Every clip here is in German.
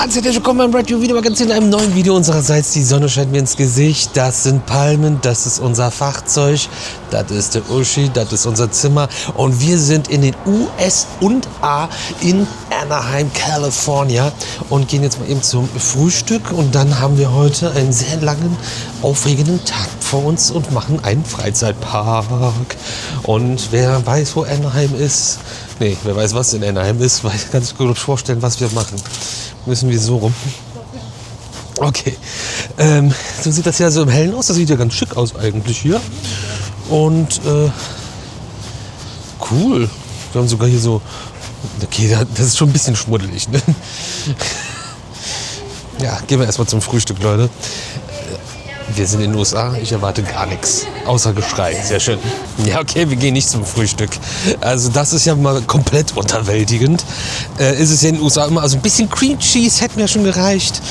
ganz herzlich willkommen beim Radio Video Magazin in einem neuen Video unsererseits. Die Sonne scheint mir ins Gesicht, das sind Palmen, das ist unser Fahrzeug, das ist der Uschi, das ist unser Zimmer und wir sind in den USA in Anaheim, California und gehen jetzt mal eben zum Frühstück und dann haben wir heute einen sehr langen, aufregenden Tag vor uns und machen einen Freizeitpark. Und wer weiß, wo Anaheim ist, nee, wer weiß, was in Anaheim ist, weil ich kann sich gut vorstellen, was wir machen. Müssen wir so rum. Okay, so sieht das ja so im Hellen aus. Das sieht ja ganz schick aus eigentlich hier. Und cool. Wir haben sogar hier so... Okay, das ist schon ein bisschen schmuddelig, ne? Ja, gehen wir erstmal zum Frühstück, Leute. Wir sind in den USA, ich erwarte gar nichts. Außer Geschrei, sehr schön. Ja, okay, wir gehen nicht zum Frühstück. Also das ist ja mal komplett unterwältigend. Ist es ja in den USA immer, also ein bisschen Cream Cheese hätte mir schon gereicht.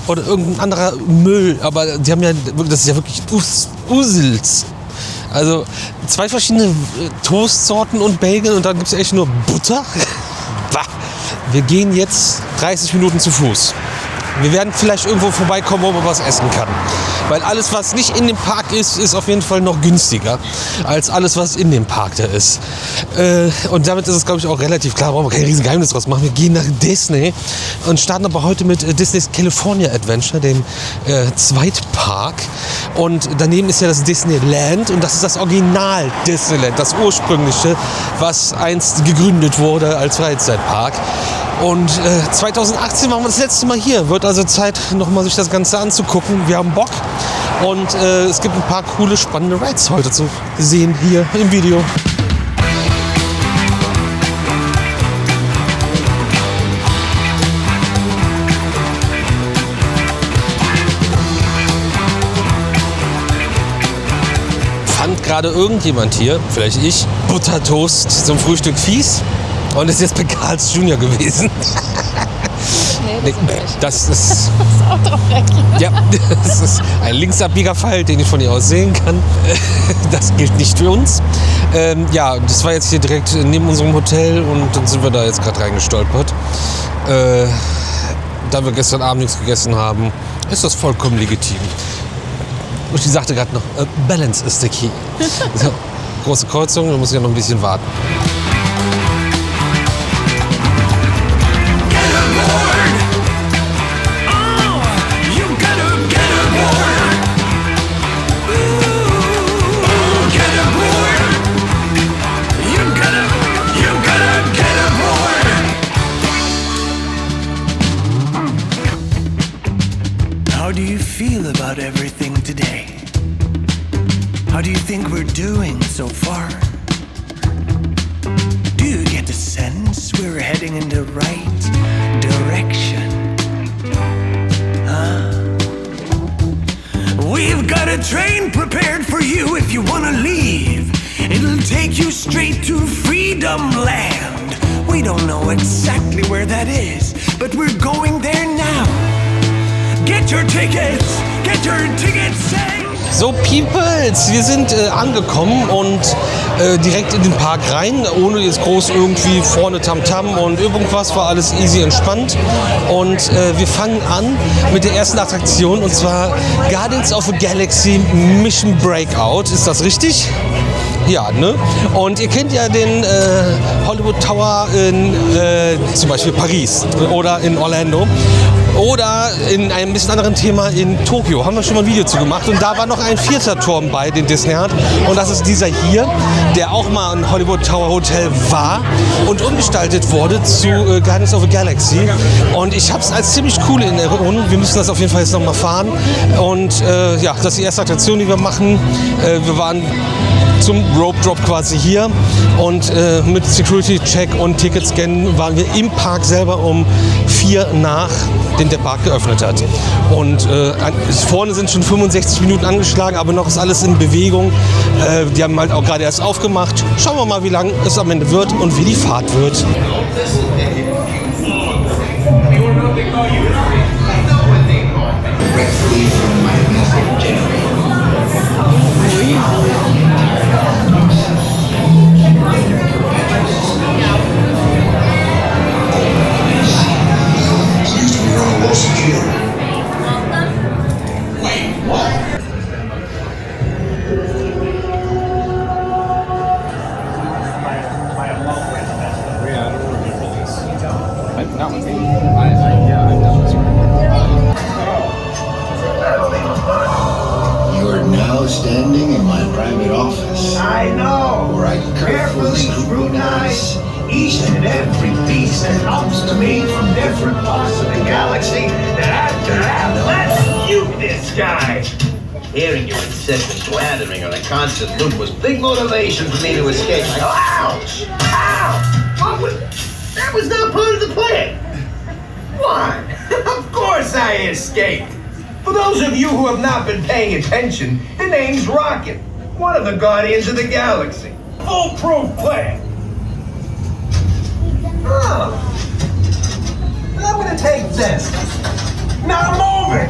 Oder irgendein anderer Müll. Aber die haben ja, das ist ja wirklich Usels. Also 2 verschiedene Toastsorten und Bagel und dann gibt es echt nur Butter. Bah. Wir gehen jetzt 30 Minuten zu Fuß. Wir werden vielleicht irgendwo vorbeikommen, wo man was essen kann. Weil alles, was nicht in dem Park ist, ist auf jeden Fall noch günstiger als alles, was in dem Park da ist. Und damit ist es, glaube ich, auch relativ klar, brauchen wir kein riesen Geheimnis draus machen. Wir gehen nach Disney und starten aber heute mit Disney's California Adventure, dem Zweitpark. Und daneben ist ja das Disneyland und das ist das Original Disneyland, das ursprüngliche, was einst gegründet wurde als Freizeitpark. Und 2018 waren wir das letzte Mal hier. Wird also Zeit, nochmal sich das Ganze anzugucken. Wir haben Bock. Und es gibt ein paar coole, spannende Rides heute zu sehen hier im Video. Fand gerade irgendjemand hier, vielleicht ich, Buttertoast zum Frühstück fies? Und ist jetzt bei Carl's Jr. gewesen. Nee, das ist auch drauf weg. Ja, das ist ein Linksabbiegerfall, den ich von hier aus sehen kann. Das gilt nicht für uns. Ja, das war jetzt hier direkt neben unserem Hotel und dann sind wir da jetzt gerade reingestolpert. Da wir gestern Abend nichts gegessen haben, ist das vollkommen legitim. Und sie sagte gerade noch, Balance is the key. So, große Kreuzung, da muss ich ja noch ein bisschen warten. How do you feel about everything today? How do you think we're doing so far? Do you get the sense we're heading in the right direction? Huh? We've got a train prepared for you if you wanna leave. It'll take you straight to Freedom Land. We don't know exactly where that is, but we're going there now. Get your tickets! Get your tickets saved! So, Peoples, wir sind angekommen und direkt in den Park rein, ohne jetzt groß irgendwie vorne Tamtam und irgendwas, war alles easy entspannt. Und wir fangen an mit der ersten Attraktion und zwar Guardians of the Galaxy Mission Breakout. Ist das richtig? Ja, ne? Und ihr kennt ja den Hollywood Tower in zum Beispiel Paris oder in Orlando. Oder in einem bisschen anderen Thema in Tokio. Haben wir schon mal ein Video zu gemacht. Und da war noch ein 4. Turm bei, den Disney hat. Und das ist dieser hier, der auch mal ein Hollywood Tower Hotel war und umgestaltet wurde zu Guardians of the Galaxy. Und ich habe es als ziemlich cool in Erinnerung. Wir müssen das auf jeden Fall jetzt nochmal fahren. Und ja, das ist die erste Attraktion, die wir machen. Wir waren zum Rope Drop quasi hier und mit Security Check und Ticketscan waren wir im Park selber um 4 nach, den der Park geöffnet hat. Und vorne sind schon 65 Minuten angeschlagen, aber noch ist alles in Bewegung. Die haben halt auch gerade erst aufgemacht. Schauen wir mal, wie lang es am Ende wird und wie die Fahrt wird. You're now standing in my private office. I know. Where I carefully Scrutinize each and every piece that comes to me from different parts of the galaxy that let's you this guy. Hearing your incessant blathering on a constant loop was big motivation for me to escape. I go, ouch! Ow! That was not part of the plan. Why? Of course I escaped. For those of you who have not been paying attention, the name's Rocket, one of the Guardians of the Galaxy. Foolproof plan. Oh. I'm gonna take this. Now move it.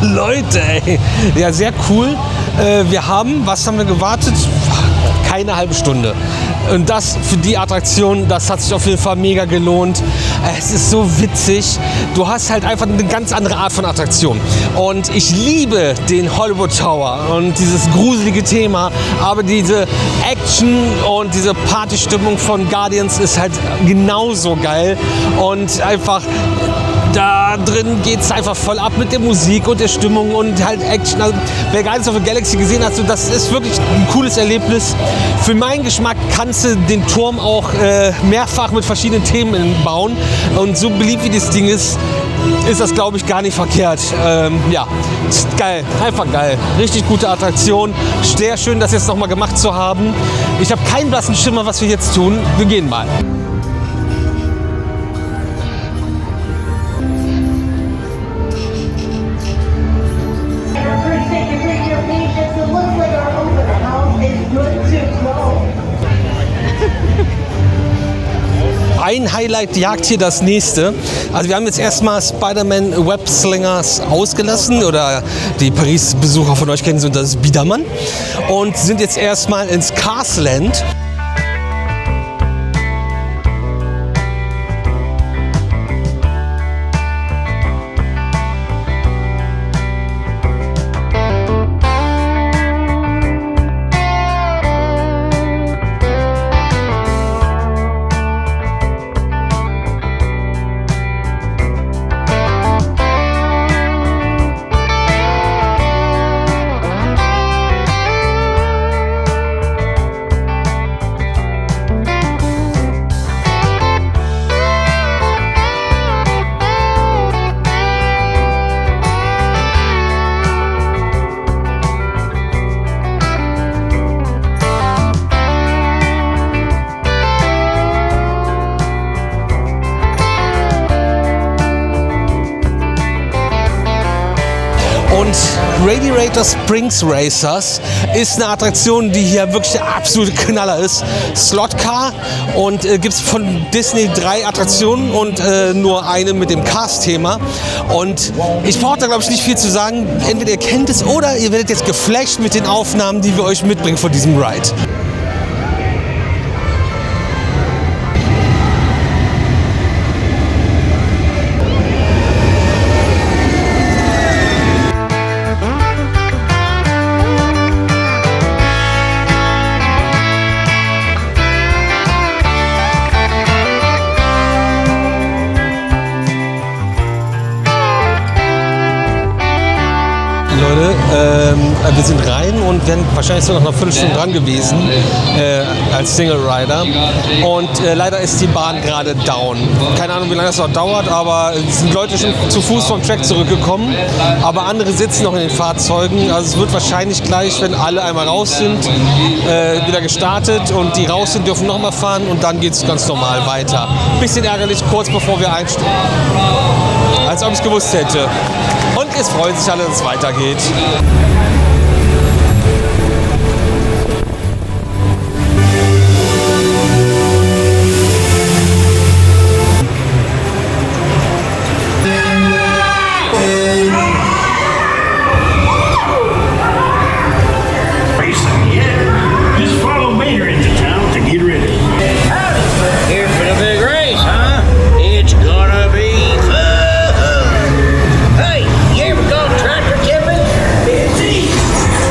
Leute, ey. Ja, sehr cool. Was haben wir gewartet? Keine halbe Stunde. Und das für die Attraktion, das hat sich auf jeden Fall mega gelohnt. Es ist so witzig. Du hast halt einfach eine ganz andere Art von Attraktion. Und ich liebe den Hollywood Tower und dieses gruselige Thema. Aber diese Action und diese Partystimmung von Guardians ist halt genauso geil. Und einfach da drin geht es einfach voll ab mit der Musik und der Stimmung und halt Action. Also, wer Guardians of the Galaxy gesehen hat, so, das ist wirklich ein cooles Erlebnis. Für meinen Geschmack kannst du den Turm auch mehrfach mit verschiedenen Themen bauen. Und so beliebt wie das Ding ist das, glaube ich, gar nicht verkehrt. Ja, geil, einfach geil. Richtig gute Attraktion. Sehr schön, das jetzt nochmal gemacht zu haben. Ich habe keinen blassen Schimmer, was wir jetzt tun. Wir gehen mal. Ein Highlight jagt hier das nächste. Also wir haben jetzt erstmal Spider-Man Web Slingers ausgelassen, oder die Paris-Besucher von euch kennen sie unter das Biedermann, und sind jetzt erstmal ins Cars Land. Und Radiator Springs Racers ist eine Attraktion, die hier wirklich der absolute Knaller ist. Slot Car und gibt es von Disney 3 Attraktionen und nur eine mit dem Cars-Thema. Und ich brauche da glaube ich nicht viel zu sagen. Entweder ihr kennt es oder ihr werdet jetzt geflasht mit den Aufnahmen, die wir euch mitbringen von diesem Ride. Leute, wir sind rein und werden wahrscheinlich so noch eine Viertelstunde dran gewesen als Single Rider. Und leider ist die Bahn gerade down. Keine Ahnung, wie lange das noch dauert, aber es sind Leute schon zu Fuß vom Track zurückgekommen. Aber andere sitzen noch in den Fahrzeugen. Also es wird wahrscheinlich gleich, wenn alle einmal raus sind, wieder gestartet. Und die raus sind, dürfen nochmal fahren und dann geht es ganz normal weiter. Bisschen ärgerlich, kurz bevor wir einsteigen. Als ob ich es gewusst hätte. Und es freuen sich alle, dass es weitergeht. Here for the big race, huh? It's gonna be fun. Hey, you ever go tractor tipping? Busy.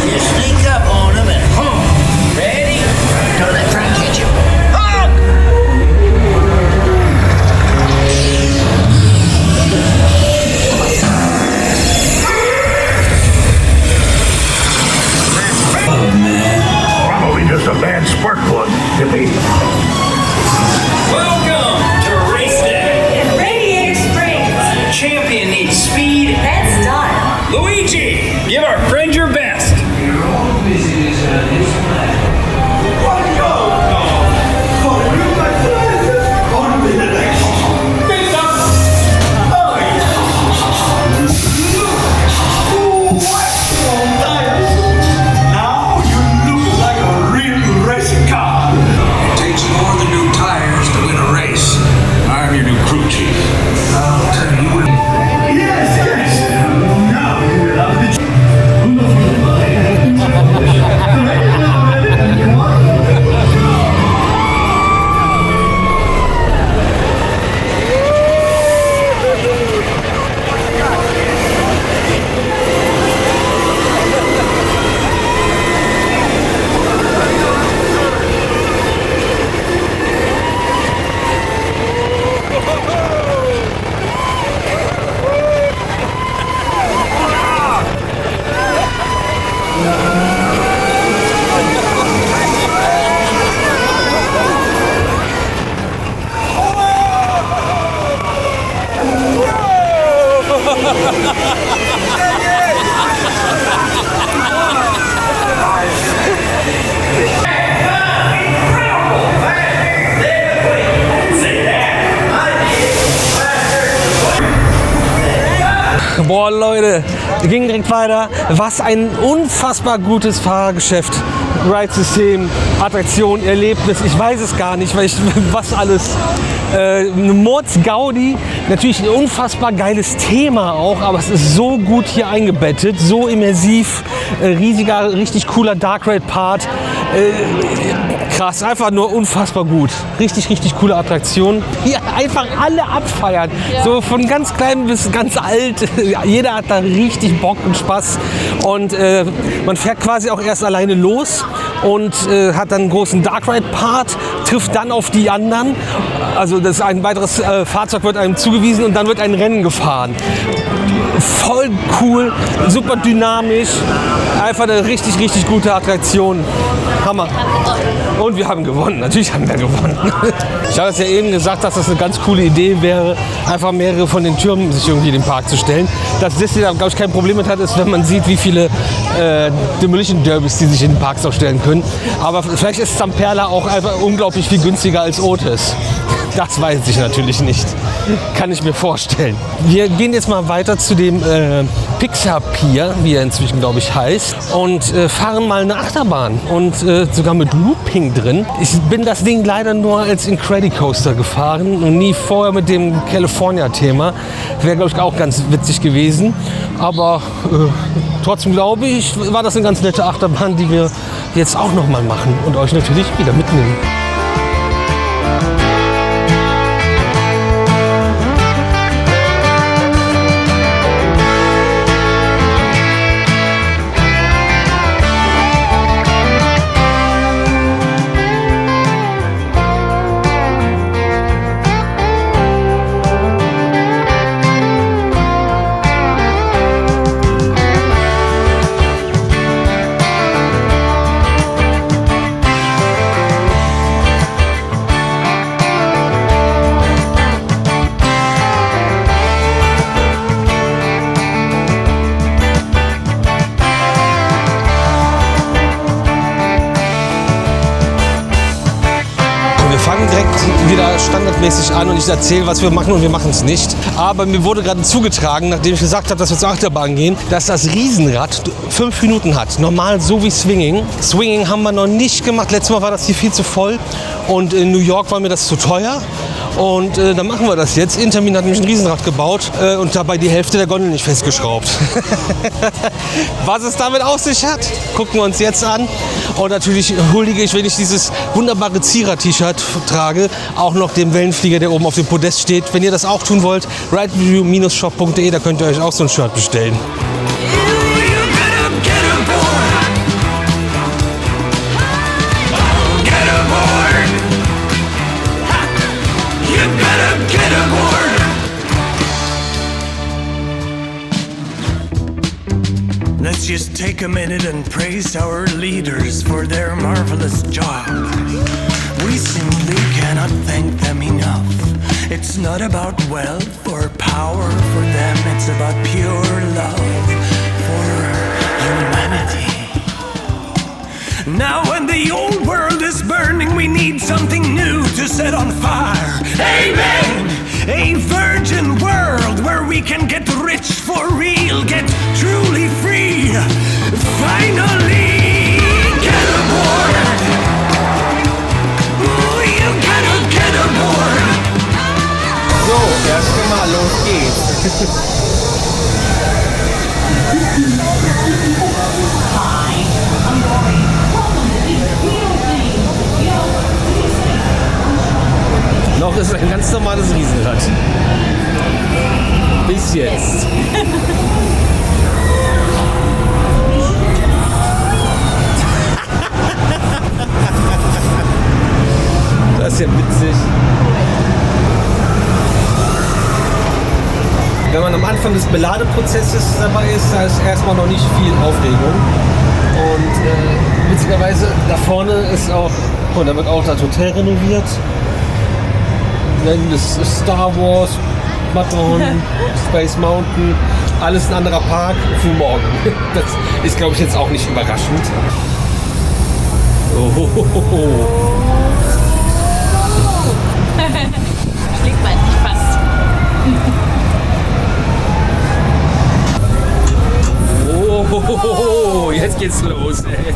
Just sneak up on them and honk. Ready? Don't let try to catch you. Honk! Probably just a bad spark plug, Hippie. Welcome to Race Day. Radiator Springs. Champion needs speed. That's style. Luigi, give our friend your best. Now you look like a real race car. It takes more than new tires to win a race. I'm your new crew chief. I'll tell you what. Yes, yes. Now you will have the Boah, Leute, wir gingen direkt weiter. Was ein unfassbar gutes Fahrgeschäft. Ride-System, Attraktion, Erlebnis, ich weiß es gar nicht, was alles. Eine Mordsgaudi, natürlich ein unfassbar geiles Thema auch, aber es ist so gut hier eingebettet, so immersiv, riesiger, richtig cooler Dark Ride Part. Krass, einfach nur unfassbar gut. Richtig, richtig coole Attraktion. Hier einfach alle abfeiern. Ja. So von ganz klein bis ganz alt. Jeder hat da richtig Bock und Spaß. Und man fährt quasi auch erst alleine los und hat dann einen großen Dark Ride Part, trifft dann auf die anderen. Also das ein weiteres Fahrzeug wird einem zugewiesen und dann wird ein Rennen gefahren. Voll cool, super dynamisch, einfach eine richtig, richtig gute Attraktion. Hammer. Und wir haben gewonnen, natürlich haben wir gewonnen. Ich habe es ja eben gesagt, dass das eine ganz coole Idee wäre, einfach mehrere von den Türmen sich irgendwie in den Park zu stellen. Dass Disney da, glaube ich, kein Problem mit hat, ist, wenn man sieht, wie viele Demolition Derbys die sich in den Parks auch stellen können. Aber vielleicht ist Zamperla auch einfach unglaublich viel günstiger als Otis. Das weiß ich natürlich nicht. Kann ich mir vorstellen. Wir gehen jetzt mal weiter zu dem Pixar Pier, wie er inzwischen, glaube ich, heißt, und fahren mal eine Achterbahn und sogar mit Looping drin. Ich bin das Ding leider nur als Incredicoaster gefahren und nie vorher mit dem California-Thema. Wäre, glaube ich, auch ganz witzig gewesen. Aber trotzdem, glaube ich, war das eine ganz nette Achterbahn, die wir jetzt auch noch mal machen und euch natürlich wieder mitnehmen. Wir fangen direkt wieder standardmäßig an und ich erzähle, was wir machen und wir machen es nicht. Aber mir wurde gerade zugetragen, nachdem ich gesagt habe, dass wir zur Achterbahn gehen, dass das Riesenrad 5 Minuten hat. Normal so wie Swinging. Swinging haben wir noch nicht gemacht. Letztes Mal war das hier viel zu voll und in New York war mir das zu teuer. Und dann machen wir das jetzt. Intermin hat nämlich ein Riesenrad gebaut und dabei die Hälfte der Gondel nicht festgeschraubt. Was es damit auf sich hat, gucken wir uns jetzt an. Und natürlich huldige ich, wenn ich dieses wunderbare Zierer-T-Shirt trage, auch noch dem Wellenflieger, der oben auf dem Podest steht. Wenn ihr das auch tun wollt, ridereview-shop.de, da könnt ihr euch auch so ein Shirt bestellen. Let's just take a minute and praise our leaders for their marvelous job. We simply cannot thank them enough. It's not about wealth or power for them, it's about pure love for humanity. Now when the old world is burning, we need something new to set on fire. Amen! A virgin world where we can get rich for real, get truly free. Finally, get aboard. Ooh, you gotta get aboard. So, erstmal los geht's. Noch ist ein ganz normales Riesenrad. Bis jetzt. Das ist ja witzig. Wenn man am Anfang des Beladeprozesses dabei ist, da ist erstmal noch nicht viel Aufregung. Und witzigerweise, da vorne ist auch, oh, da wird auch das Hotel renoviert. Das ist Star Wars, Matterhorn, Space Mountain, alles ein anderer Park für morgen. Das ist, glaube ich, jetzt auch nicht überraschend. Oh. Fliegt man nicht fast. Oh, jetzt geht's los, ey.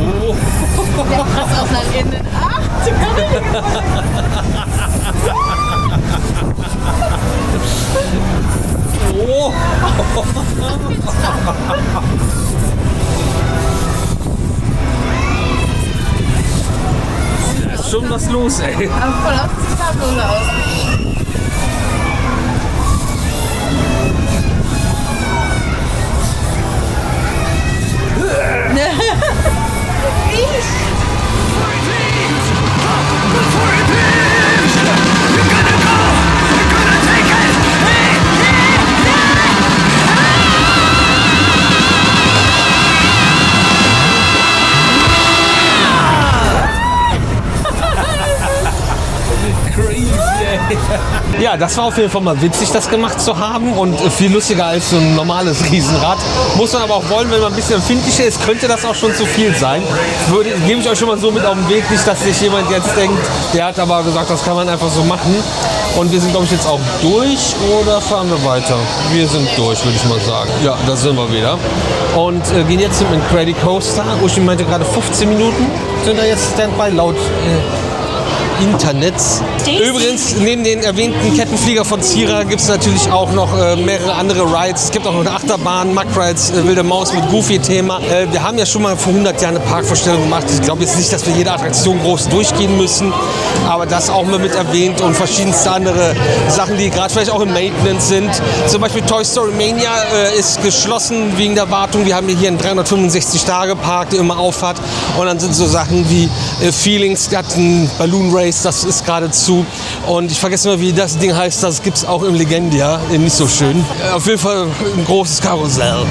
Oh. Der passt auch nach innen. Ach, du Oh. Da ist schon was los, ey. Aber voll auf die Tablose aus. Crazy, ey. Ja, das war auf jeden Fall mal witzig, das gemacht zu haben und viel lustiger als so ein normales Riesenrad. Muss man aber auch wollen, wenn man ein bisschen empfindlicher ist, könnte das auch schon zu viel sein. Gebe ich euch schon mal so mit auf den Weg, nicht, dass sich jemand jetzt denkt, der hat aber gesagt, das kann man einfach so machen. Und wir sind, glaube ich, jetzt auch durch oder fahren wir weiter? Wir sind durch, würde ich mal sagen. Ja, da sind wir wieder. Und gehen jetzt zum Incredicoaster. Uschi meinte gerade 15 Minuten sind da jetzt Standby laut Internets. Übrigens, neben den erwähnten Kettenflieger von Zira gibt es natürlich auch noch mehrere andere Rides. Es gibt auch noch eine Achterbahn, Mack Rides, Wilde Maus mit Goofy-Thema. Wir haben ja schon mal vor 100 Jahren eine Parkvorstellung gemacht. Ich glaube jetzt nicht, dass wir jede Attraktion groß durchgehen müssen, aber das auch mal mit erwähnt und verschiedenste andere Sachen, die gerade vielleicht auch im Maintenance sind. Zum Beispiel Toy Story Mania ist geschlossen wegen der Wartung. Wir haben hier einen 365-Tage-Park, der immer auf hat. Und dann sind so Sachen wie Feelings, der hat einen Balloon Race, das ist gerade zu. Und ich vergesse immer, wie das Ding heißt. Das gibt es auch im Legendia. Nicht so schön. Auf jeden Fall ein großes Karussell.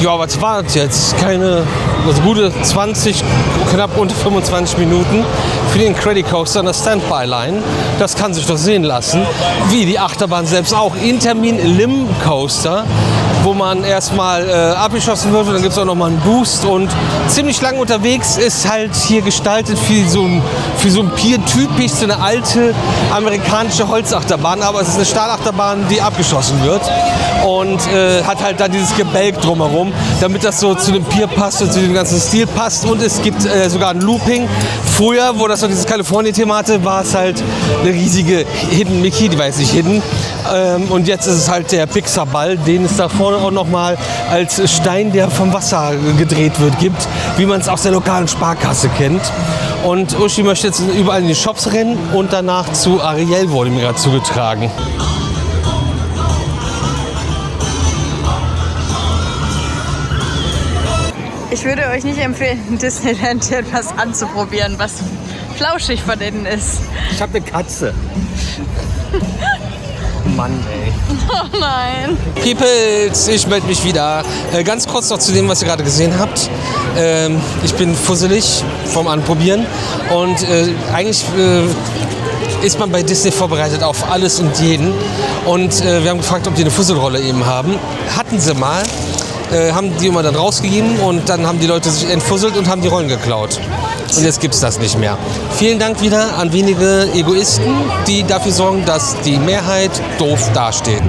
Ja, was war das jetzt? Also gute 20, knapp unter 25 Minuten für den Incredicoaster an der Standby-Line. Das kann sich doch sehen lassen. Wie die Achterbahn selbst auch. Intermin Lim Coaster. wo man erstmal abgeschossen wird und dann gibt es auch nochmal einen Boost und ziemlich lang unterwegs ist halt hier gestaltet für so ein Pier typisch, so eine alte amerikanische Holzachterbahn, aber es ist eine Stahlachterbahn, die abgeschossen wird und hat halt da dieses Gebälk drumherum, damit das so zu dem Pier passt und zu dem ganzen Stil passt und es gibt sogar ein Looping. Früher, wo das noch dieses Kalifornien-Thema hatte, war es halt eine riesige Hidden Mickey, die war jetzt nicht hidden. Und jetzt ist es halt der Pixar-Ball, den es da vorne auch nochmal als Stein, der vom Wasser gedreht wird, gibt, wie man es aus der lokalen Sparkasse kennt. Und Uschi möchte jetzt überall in die Shops rennen und danach zu Ariel, wurde mir gerade zugetragen. Ich würde euch nicht empfehlen, in Disneyland etwas anzuprobieren, was flauschig von innen ist. Ich habe eine Katze. Mann, ey. Oh nein. Peoples, ich melde mich wieder. Ganz kurz noch zu dem, was ihr gerade gesehen habt. Ich bin fusselig vom Anprobieren und eigentlich ist man bei Disney vorbereitet auf alles und jeden. Und wir haben gefragt, ob die eine Fusselrolle eben haben. Hatten sie mal. Haben die immer dann rausgegeben und dann haben die Leute sich entfusselt und haben die Rollen geklaut. Und jetzt gibt's das nicht mehr. Vielen Dank wieder an wenige Egoisten, die dafür sorgen, dass die Mehrheit doof dasteht.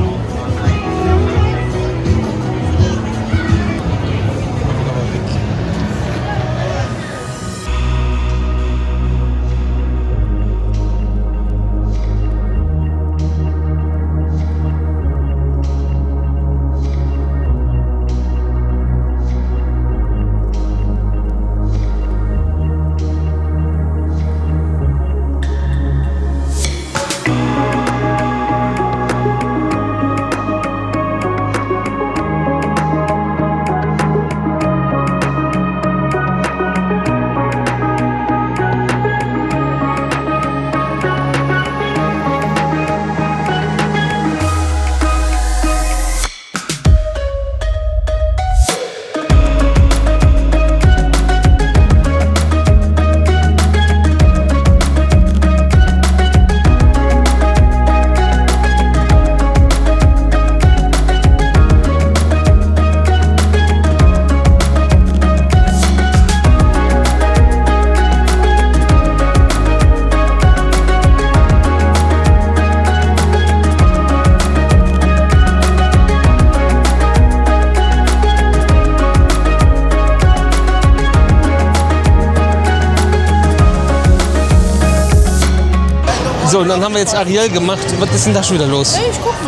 So, und dann haben wir jetzt Ariel gemacht. Was ist denn da schon wieder los? Ich guck mal.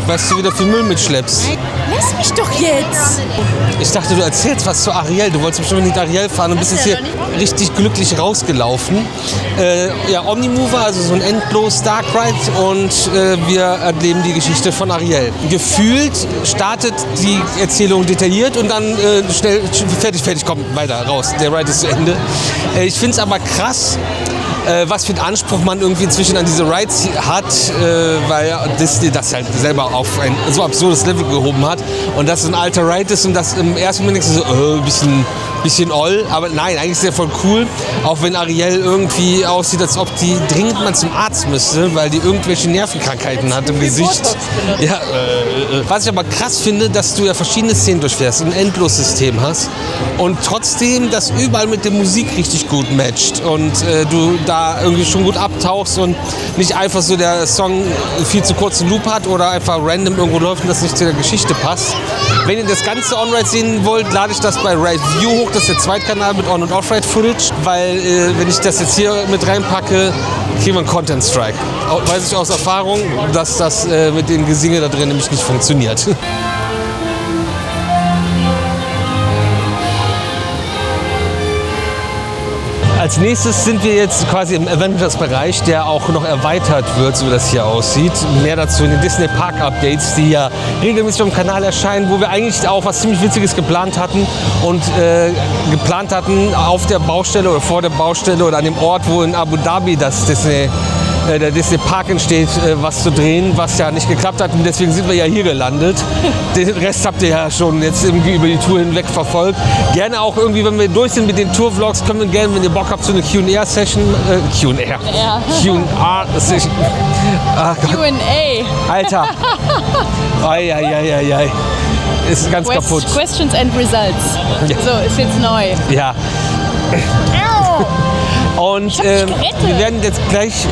Was du wieder für Müll mitschleppst. Lass mich doch jetzt. Ich dachte, du erzählst was zu Ariel. Du wolltest bestimmt nicht Ariel fahren und bist jetzt hier richtig glücklich rausgelaufen. Ja, Omnimover, also so ein endlos Dark Ride und wir erleben die Geschichte von Ariel. Gefühlt startet die Erzählung detailliert und dann schnell, fertig, komm, weiter, raus. Der Ride ist zu Ende. Ich finde es aber krass, was für einen Anspruch man irgendwie inzwischen an diese Rides hat, weil Disney das halt selber auf ein so absurdes Level gehoben hat und dass es ein alter Ride ist und das im ersten Moment so bisschen oll, aber nein, eigentlich ist der voll cool, auch wenn Ariel irgendwie aussieht, als ob die dringend mal zum Arzt müsste, weil die irgendwelche Nervenkrankheiten hat im Gesicht. Ja, was ich aber krass finde, dass du ja verschiedene Szenen durchfährst, ein Endlossystem hast und trotzdem das überall mit der Musik richtig gut matcht und du da irgendwie schon gut abtauchst und nicht einfach so der Song viel zu kurzen Loop hat oder einfach random irgendwo läuft und das nicht zu der Geschichte passt. Wenn ihr das ganze On-Ride sehen wollt, lade ich das bei Ride View hoch. Das ist der Zweitkanal mit On- und Off-Ride-Footage, weil wenn ich das jetzt hier mit reinpacke, kriegen wir einen Content-Strike. Weiß ich aus Erfahrung, dass das mit dem Gesinge da drin nämlich nicht funktioniert. Als nächstes sind wir jetzt quasi im Avengers-Bereich, der auch noch erweitert wird, so wie das hier aussieht. Mehr dazu in den Disney Park Updates, die ja regelmäßig auf dem Kanal erscheinen, wo wir eigentlich auch was ziemlich Witziges geplant hatten und auf der Baustelle oder vor der Baustelle oder an dem Ort, wo in Abu Dhabi der Disney Park entsteht, was zu drehen, was ja nicht geklappt hat und deswegen sind wir ja hier gelandet. Den Rest habt ihr ja schon jetzt irgendwie über die Tour hinweg verfolgt. Gerne auch irgendwie, wenn wir durch sind mit den Tour-Vlogs, können wir gerne, wenn ihr Bock habt, so eine Q&A-Session, Q&A-Session. Q&A. Alter. Ei. ist ganz kaputt. Questions and Results. Ja. So, ist jetzt neu. Ja. Und wir werden jetzt gleich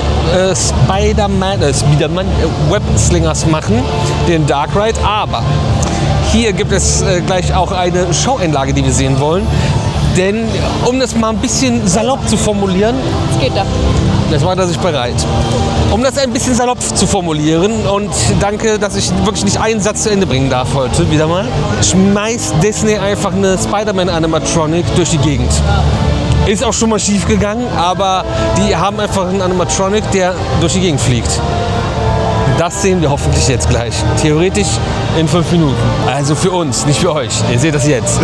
Spider-Man Web-Slingers machen, den Dark Ride. Aber hier gibt es gleich auch eine Showeinlage, die wir sehen wollen. Denn, um das mal ein bisschen salopp zu formulieren, Was geht da? das macht er sich bereit. Um das ein bisschen salopp zu formulieren, und danke, dass ich wirklich nicht einen Satz zu Ende bringen darf heute, wieder mal, schmeißt Disney einfach eine Spider-Man-Animatronic durch die Gegend. Ist auch schon mal schief gegangen, aber die haben einfach einen Animatronic, der durch die Gegend fliegt. Das sehen wir hoffentlich jetzt gleich. Theoretisch in 5 Minuten. Also für uns, nicht für euch. Ihr seht das jetzt.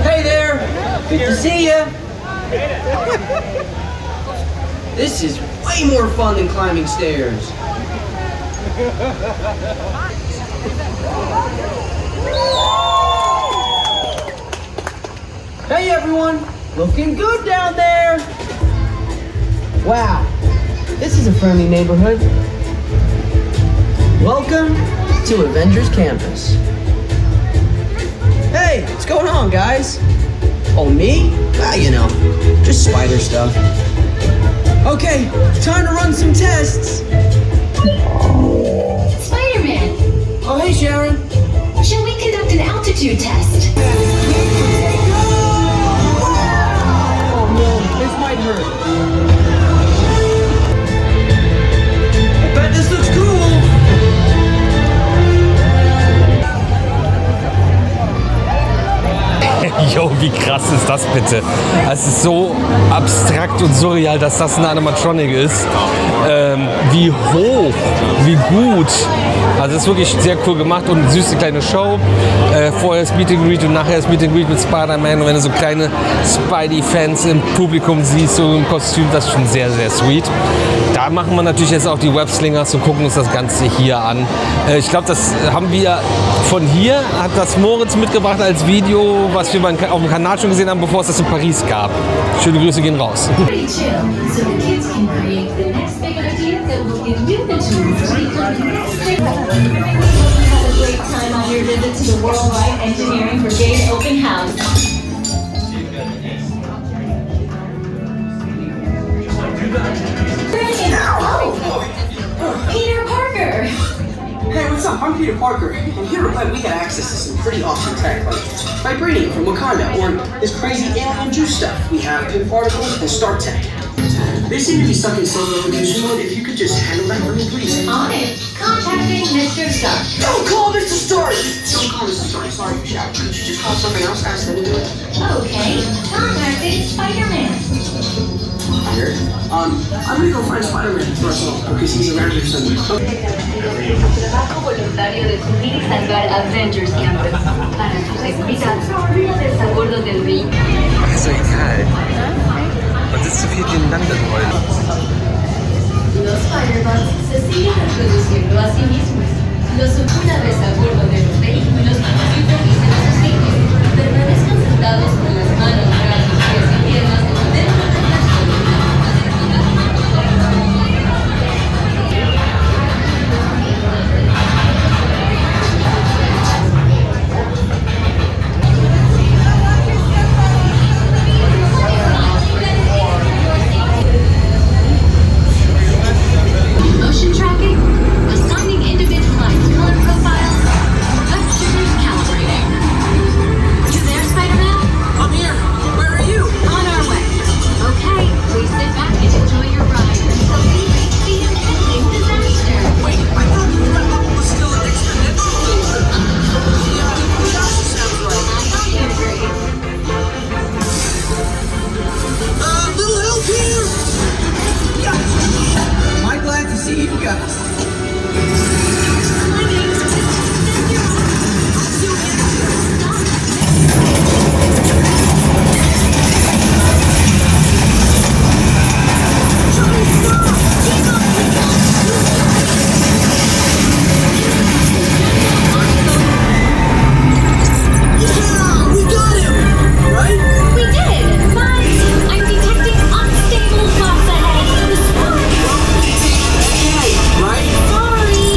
Hey there! Good to see ya! This is way more fun than climbing stairs. Hey everyone! Looking good down there! Wow, this is a friendly neighborhood. Welcome to Avengers Campus. Hey, what's going on, guys? Oh, me? Well, you know, just spider stuff. Okay, time to run some tests. Spider-Man, Oh, hey, Sharon. shall we conduct an altitude test? Oh, no, this might hurt. I bet this looks cool. Jo, wie krass ist das bitte? Es ist so abstrakt und surreal, dass das eine Animatronic ist. Wie hoch, wie gut. Also es ist wirklich sehr cool gemacht und eine süße kleine Show. Vorher das Meet and Greet und nachher das Meet and Greet mit Spider-Man. Und wenn du so kleine Spidey-Fans im Publikum siehst, so im Kostüm, das ist schon sehr, sehr sweet. Da machen wir natürlich jetzt auch die Webslingers und gucken uns das Ganze hier an. Ich glaube, das haben wir von hier, hat das Moritz mitgebracht als Video, was wir auf dem Kanal schon gesehen haben, bevor es das in Paris gab. Schöne Grüße gehen raus. Pretty chill, so the kids can create the next big idea that will give you the tools to become the next big one. Hope you had a great time on your visit to the Worldwide Engineering Brigade Open House. Oh, Peter Parker! Hey, what's up? I'm Peter Parker, and here at Web we got access to some pretty awesome tech, like vibranium from Wakanda, or this crazy alien juice stuff. We have pin particles and Star Tech. They seem to be stuck in solo evolution mode. If you could just handle that for me, please. On it. Contacting Mr. Stark. Don't call Mr. Stark! Don't call Mr. Stark. Sorry for shouting. Could you just call something else? Ask them to do it. Okay. Contacting Spider-Man. Weird. I'm gonna go find Spider-Man for us all, because he's around here somewhere. Trabajo voluntario de subir y salvar Avengers Campus. Para su seguridad, olvídate a bordo del ring. Also egal. Was ist zu viel gegeneinander heute? Los Spider-Bots se siguen reproduciendo a sí mismos. Una vez a bordo de los vehículos, supervisen los aceites. Permanezcan sentados con las manos, brazos, pies y piernas dentro de la motion tracking, assigning individualized color profiles, vectors calibrating. You there, Spider-Man? I'm here. Where are you? On our way. Okay, please sit back and enjoy your ride until we reach the impending disaster. Wait, I thought you were was still an exponential. Sounds right. I know you agree. Little help here! Yeah. Am I glad to see you guys? Yeah, we got him! Right? We did, but I'm detecting unstable thoughts ahead. The spark. Right? Sorry.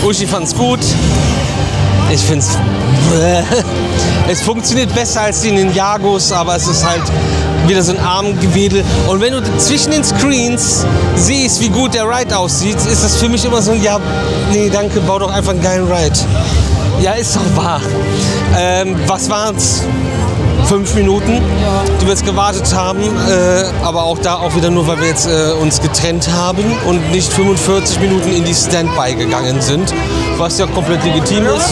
Uschi fand's gut. Ich find's... Es funktioniert besser als die Ninjagos, aber es ist halt wieder so ein Armgewedel. Und wenn du zwischen den Screens siehst, wie gut der Ride aussieht, ist das für mich immer so ein, ja, nee, danke, bau doch einfach einen geilen Ride. Ja, ist doch wahr. Was waren's? 5 Minuten, die wir jetzt gewartet haben, aber auch da auch wieder nur, weil wir jetzt uns getrennt haben und nicht 45 Minuten in die Standby gegangen sind, was ja komplett legitim ist.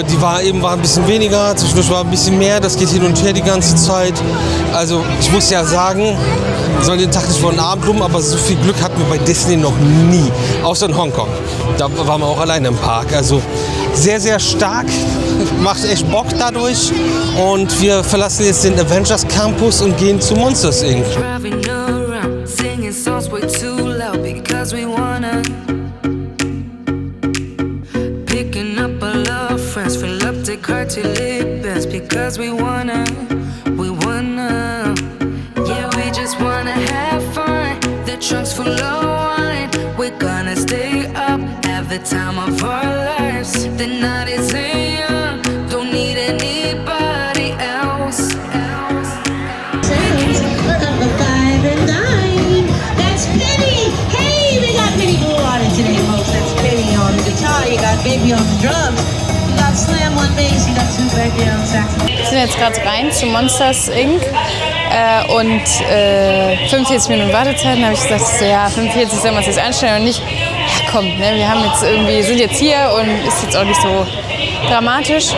Die war ein bisschen weniger, zwischendurch war ein bisschen mehr, das geht hin und her die ganze Zeit. Also ich muss ja sagen, soll den Tag nicht vor den Abend rum, aber so viel Glück hatten wir bei Disney noch nie, außer in Hongkong. Da waren wir auch alleine im Park. Also sehr, sehr stark, macht echt Bock dadurch. Und wir verlassen jetzt den Avengers Campus und gehen zu Monsters Inc. The time of our lives, the night is young, don't need anybody else. That's Penny. Hey, we got Penny Blue on it today, folks. That's Penny on the guitar. You got Baby on the drums. You got Slam on bass. You got Sue back there on saxophone. Wir sind jetzt gerade rein zu Monsters Inc. Und 45 Minuten Wartezeit. Dann habe ich gesagt, so, ja, 45 sollen wir uns jetzt einstellen und nicht. Ja, komm, ne, wir haben jetzt irgendwie, sind jetzt hier und ist jetzt auch nicht so dramatisch.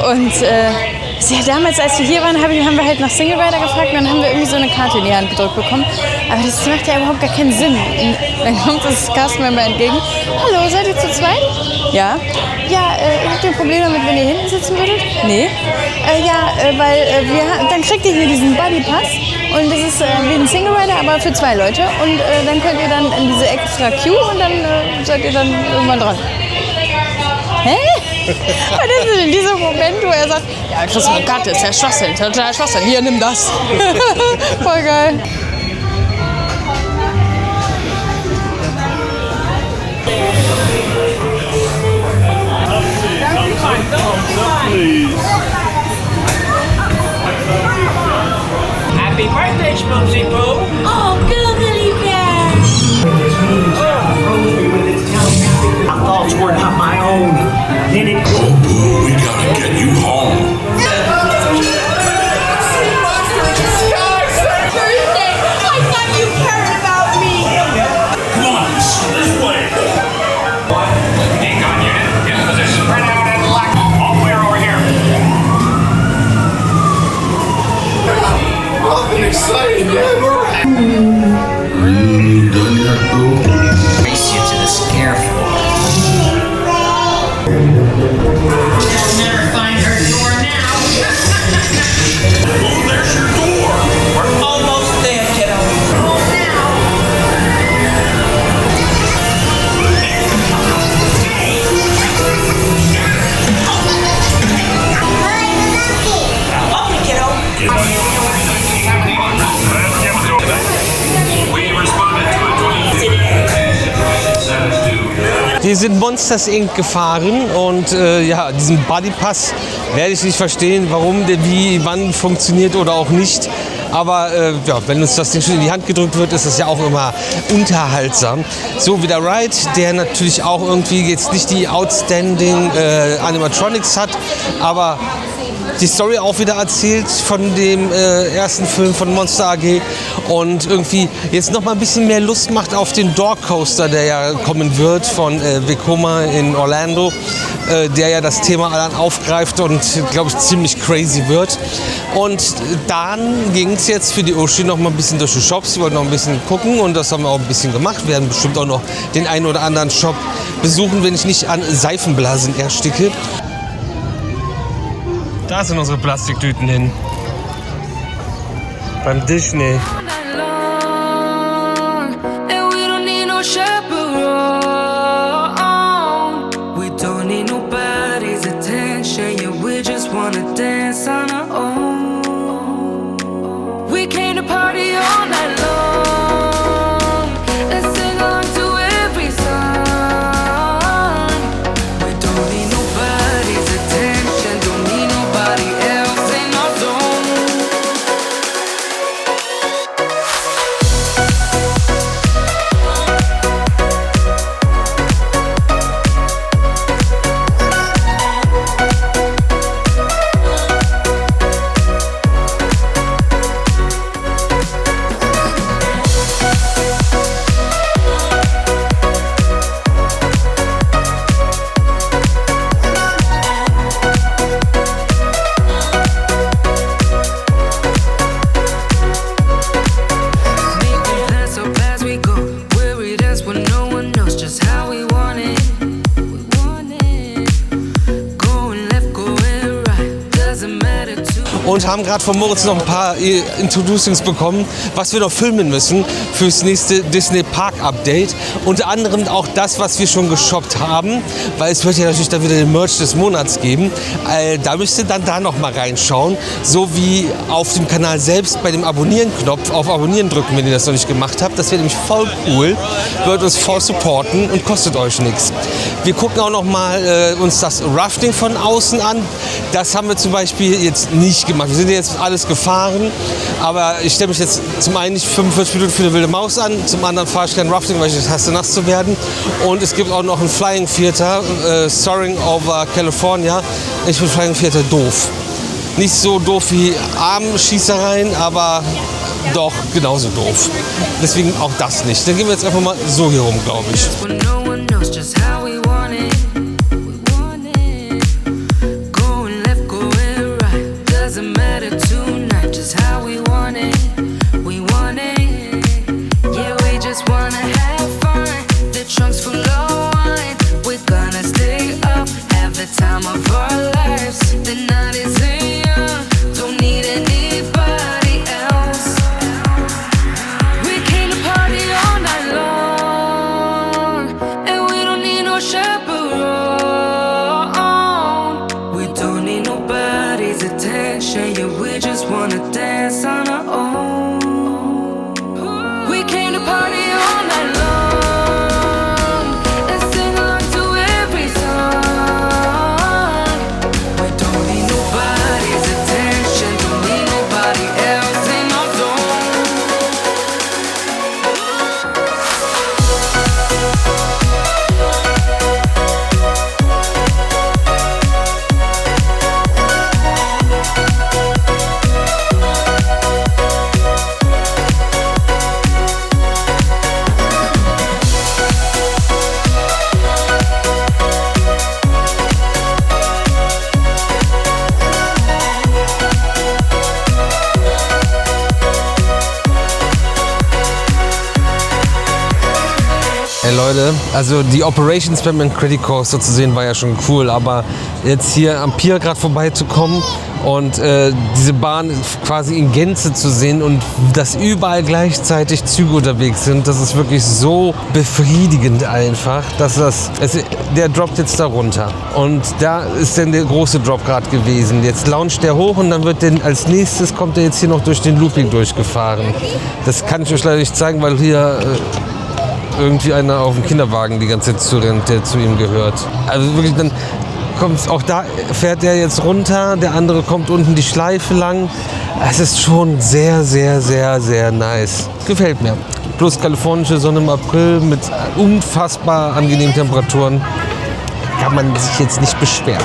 Und ja, damals, als wir hier waren, haben wir halt nach Single Rider gefragt und dann haben wir irgendwie so eine Karte in die Hand gedrückt bekommen. Aber das macht ja überhaupt gar keinen Sinn. Und dann kommt das Castmember entgegen. Hallo, seid ihr zu zweit? Ja. Ja, habt ihr ein Problem damit, wenn ihr hinten sitzen würdet? Nee. Weil dann kriegt ihr hier diesen Buddy Pass und das ist wie ein Single Rider, aber für 2 Leute. Und dann könnt ihr dann in diese extra Queue und dann seid ihr dann irgendwann dran. Hä? Und das ist in diesem Moment, wo er sagt, ja, kriegst du eine Karte, ist ja Schwachsinn, total Schwachsinn. Hier, nimm das. Voll geil. Happy birthday, Spooksy Poo! Oh, googly bear. My thoughts were not my own. Then it... Oh, boo, we gotta get you home. I thought you cared about me. Come on, this way. Hang on, unit. Get in position. Spread out and lock. All clear over here. Nothing exciting ever. Are you done yet, boo? Race you to the scare floor. You'll never find her door now. Oh, there's your door. We're almost there, kiddo. Okay, kiddo. We responded to a tweet. Wir sind Monsters Inc. gefahren und ja, diesen Buddy Pass werde ich nicht verstehen, warum der wie, wann funktioniert oder auch nicht. Aber ja, wenn uns das Ding schon in die Hand gedrückt wird, ist das ja auch immer unterhaltsam. So wie der Ride, der natürlich auch irgendwie jetzt nicht die outstanding Animatronics hat, aber die Story auch wieder erzählt von dem ersten Film von Monster AG und irgendwie jetzt noch mal ein bisschen mehr Lust macht auf den Door Coaster, der ja kommen wird von Vekoma in Orlando, der ja das Thema dann aufgreift und, glaube ich, ziemlich crazy wird. Und dann ging es jetzt für die Uschi noch mal ein bisschen durch die Shops. Sie wollten noch ein bisschen gucken und das haben wir auch ein bisschen gemacht. Wir werden bestimmt auch noch den einen oder anderen Shop besuchen, wenn ich nicht an Seifenblasen ersticke. Da sind unsere Plastiktüten hin. Beim Disney. und haben gerade von Moritz noch ein paar Introducings bekommen, was wir noch filmen müssen fürs nächste Disney Park Update. Unter anderem auch das, was wir schon geshoppt haben, weil es wird ja natürlich dann wieder den Merch des Monats geben. Da müsst ihr dann da noch mal reinschauen, so wie auf dem Kanal selbst bei dem Abonnieren-Knopf auf Abonnieren drücken, wenn ihr das noch nicht gemacht habt. Das wäre nämlich voll cool, wird uns voll supporten und kostet euch nichts. Wir gucken auch noch mal uns das Rafting von außen an. Das haben wir zum Beispiel jetzt nicht gemacht. Wir sind jetzt alles gefahren, aber ich stelle mich jetzt zum einen nicht 45 Minuten für eine wilde Maus an, zum anderen fahre ich kein Rafting, weil ich hasse, nass zu werden. Und es gibt auch noch einen Flying Theater, Soaring over California. Ich finde Flying Theater doof. Nicht so doof wie Armschießereien, aber doch genauso doof. Deswegen auch das nicht. Dann gehen wir jetzt einfach mal so hier rum, glaube ich. Hey Leute, also die Operations Batman Credit Coaster zu sehen war ja schon cool, aber jetzt hier am Pier gerade vorbeizukommen und diese Bahn quasi in Gänze zu sehen und dass überall gleichzeitig Züge unterwegs sind, das ist wirklich so befriedigend einfach, dass der droppt jetzt da runter und da ist dann der große Drop gerade gewesen. Jetzt launcht der hoch und dann wird als nächstes kommt der jetzt hier noch durch den Looping durchgefahren. Das kann ich euch leider nicht zeigen, weil hier irgendwie einer auf dem Kinderwagen die ganze Zeit zurennt, der zu ihm gehört. Also wirklich, dann kommt auch da, fährt der jetzt runter, der andere kommt unten die Schleife lang. Es ist schon sehr, sehr, sehr, sehr nice. Gefällt mir. Plus kalifornische Sonne im April mit unfassbar angenehmen Temperaturen. Kann man sich jetzt nicht beschweren.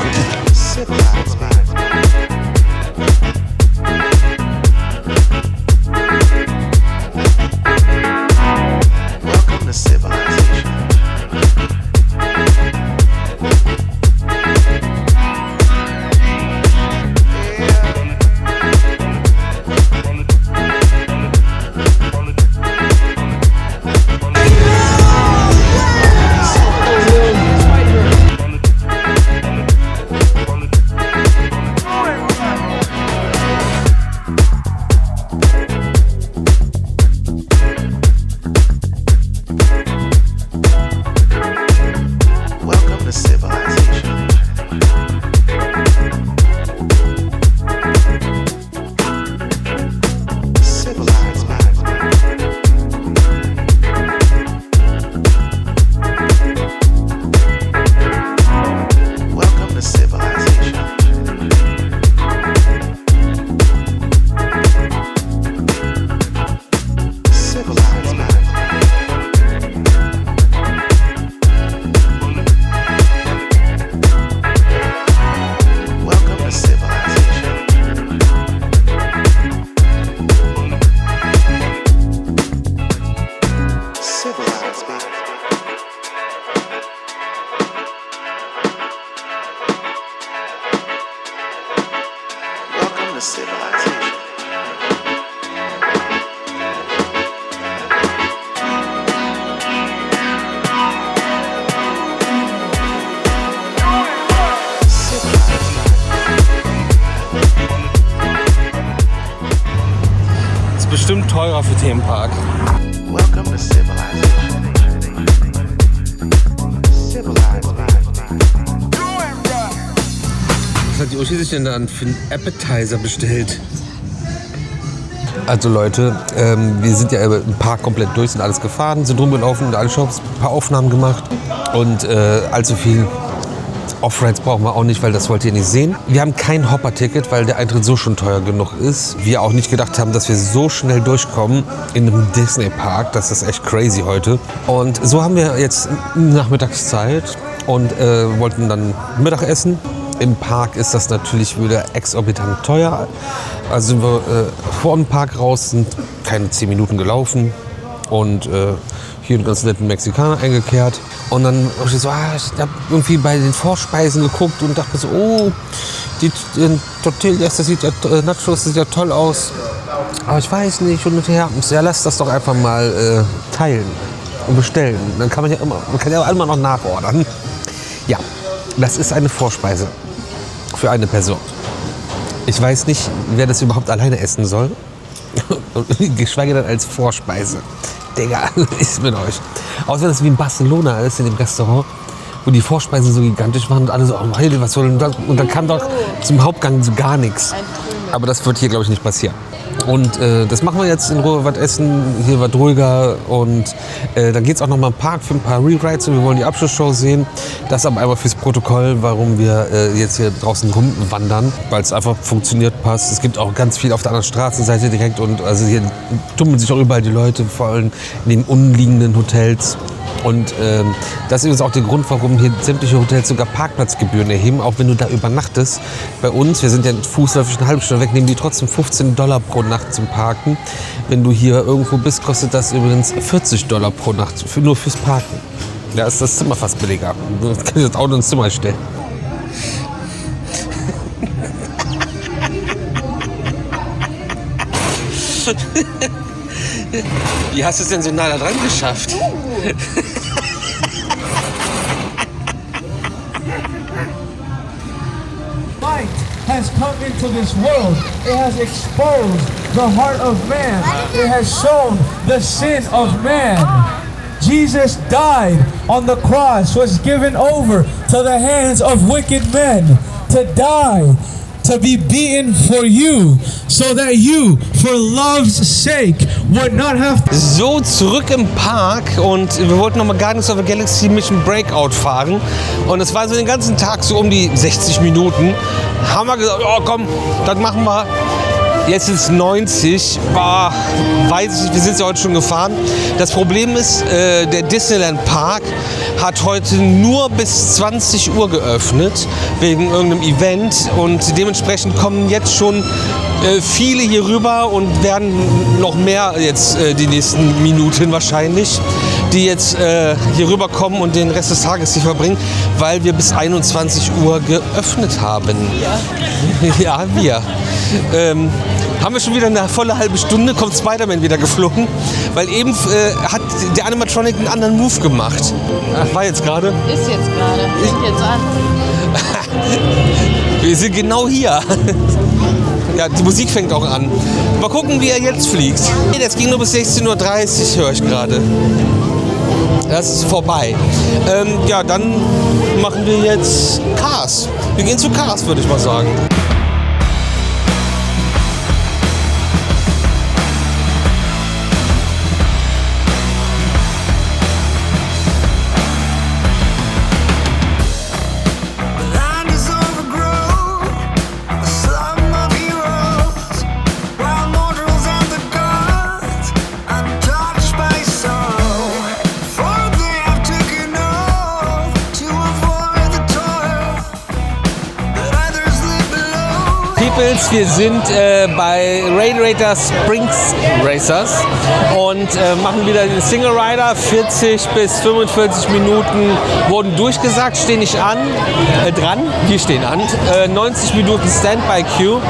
teurer für Themenpark. Welcome to civilization. Civilized life. Was hat die Uschi sich denn dann für einen Appetizer bestellt? Also Leute, wir sind ja im Park komplett durch, sind alles gefahren, sind rumgelaufen in alle Shops, ein paar Aufnahmen gemacht und allzu viel Off-Rides brauchen wir auch nicht, weil das wollt ihr nicht sehen. Wir haben kein Hopper-Ticket, weil der Eintritt so schon teuer genug ist. Wir auch nicht gedacht haben, dass wir so schnell durchkommen in einem Disney-Park. Das ist echt crazy heute. Und so haben wir jetzt Nachmittagszeit und wollten dann Mittag essen. Im Park ist das natürlich wieder exorbitant teuer. Also sind wir vor dem Park raus, sind keine 10 Minuten gelaufen und hier einen ganz netten Mexikaner eingekehrt. Und dann habe ich so, ich habe irgendwie bei den Vorspeisen geguckt und dachte so, oh, die Tortillas, das sieht ja, Nachos, das sieht ja toll aus. Aber ich weiß nicht, und her, ja, lass das doch einfach mal teilen und bestellen. Dann kann man ja immer noch nachordern. Ja, das ist eine Vorspeise für eine Person. Ich weiß nicht, wer das überhaupt alleine essen soll. Geschweige denn als Vorspeise. Digga, ist mit euch. Außer wenn das wie in Barcelona ist, in dem Restaurant, wo die Vorspeisen so gigantisch waren und alle so, oh Heide, was soll denn das? Und dann kam doch zum Hauptgang so gar nichts. Aber das wird hier, glaube ich, nicht passieren. Und das machen wir jetzt in Ruhe, was essen, hier was ruhiger und dann geht es auch noch mal im Park für ein paar Rewrites und wir wollen die Abschlussshow sehen. Das aber einmal fürs Protokoll, warum wir jetzt hier draußen rumwandern, weil es einfach funktioniert, passt. Es gibt auch ganz viel auf der anderen Straßenseite direkt und also hier tummeln sich auch überall die Leute, vor allem in den umliegenden Hotels. Und das ist übrigens auch der Grund, warum hier sämtliche Hotels sogar Parkplatzgebühren erheben, auch wenn du da übernachtest. Bei uns, wir sind ja fußläufig eine halbe Stunde weg, nehmen die trotzdem $15 pro Nacht zum Parken. Wenn du hier irgendwo bist, kostet das übrigens $40 pro Nacht, nur fürs Parken. Da ist das Zimmer fast billiger. Du kannst das Auto ins Zimmer stellen. Wie hast du es denn so nah da dran geschafft? Light has come into this world. It has exposed the heart of man. It has shown the sin of man. Jesus died on the cross, was given over to the hands of wicked men to die, to be beaten for you, so that you, for love's sake, would not have to. So, zurück im Park und wir wollten nochmal Guardians of the Galaxy Mission Breakout fahren und es war so den ganzen Tag so um die 60 Minuten. Haben wir gesagt, oh komm, das machen wir. Jetzt ist es 90, weiß ich nicht, wir sind ja heute schon gefahren. Das Problem ist, der Disneyland Park hat heute nur bis 20 Uhr geöffnet, wegen irgendeinem Event und dementsprechend kommen jetzt schon viele hier rüber und werden noch mehr jetzt die nächsten Minuten wahrscheinlich, die jetzt hier rüberkommen und den Rest des Tages hier verbringen, weil wir bis 21 Uhr geöffnet haben. Ja, ja, wir. Haben wir schon wieder eine volle halbe Stunde, kommt Spider-Man wieder geflogen, weil eben hat der Animatronic einen anderen Move gemacht. Ach, war jetzt gerade? Ist jetzt gerade. Fängt jetzt an. Wir sind genau hier. Ja, die Musik fängt auch an. Mal gucken, wie er jetzt fliegt. Das ging nur bis 16:30 Uhr, höre ich gerade. Das ist vorbei. Ja, dann machen wir jetzt Cars. Wir gehen zu Cars, würde ich mal sagen. Wir sind bei Radiator Springs Racers und machen wieder den Single Rider. 40 bis 45 Minuten wurden durchgesagt, stehen nicht an, dran, wir stehen an. 90 Minuten Standby Queue.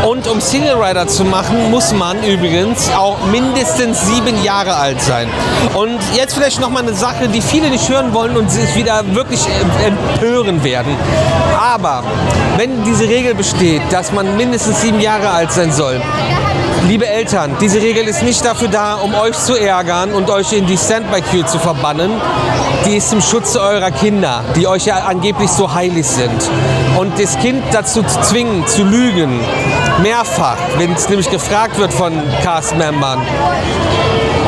Und um Single Rider zu machen, muss man übrigens auch mindestens 7 Jahre alt sein. Und jetzt vielleicht nochmal eine Sache, die viele nicht hören wollen und sich wieder wirklich empören werden. Aber wenn diese Regel besteht, dass man mindestens 7 Jahre alt sein soll, liebe Eltern, diese Regel ist nicht dafür da, um euch zu ärgern und euch in die Standby-Queue zu verbannen. Die ist zum Schutze eurer Kinder, die euch ja angeblich so heilig sind. Und das Kind dazu zu zwingen, zu lügen, mehrfach, wenn es nämlich gefragt wird von Cast-Membern,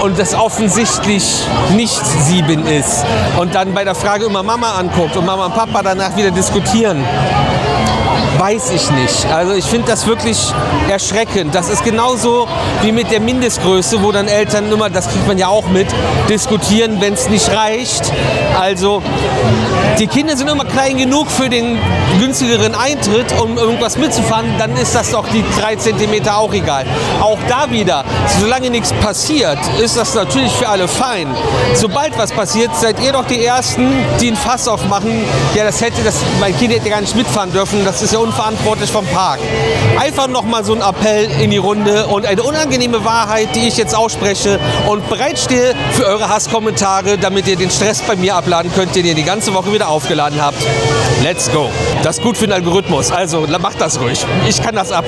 und das offensichtlich nicht 7 ist und dann bei der Frage immer Mama anguckt und Mama und Papa danach wieder diskutieren, weiß ich nicht. Also ich finde das wirklich erschreckend. Das ist genauso wie mit der Mindestgröße, wo dann Eltern immer, das kriegt man ja auch mit, diskutieren, wenn es nicht reicht. Also die Kinder sind immer klein genug für den günstigeren Eintritt, um irgendwas mitzufahren, dann ist das doch die 3 Zentimeter auch egal. Auch da wieder, solange nichts passiert, ist das natürlich für alle fein. Sobald was passiert, seid ihr doch die Ersten, die ein Fass aufmachen. Ja, mein Kind hätte gar nicht mitfahren dürfen, das ist ja unverantwortlich vom Park. Einfach nochmal so ein Appell in die Runde und eine unangenehme Wahrheit, die ich jetzt ausspreche und bereitstehe für eure Hasskommentare, damit ihr den Stress bei mir abladen könnt, den ihr die ganze Woche wieder aufgeladen habt. Let's go. Das ist gut für den Algorithmus, also macht das ruhig. Ich kann das ab.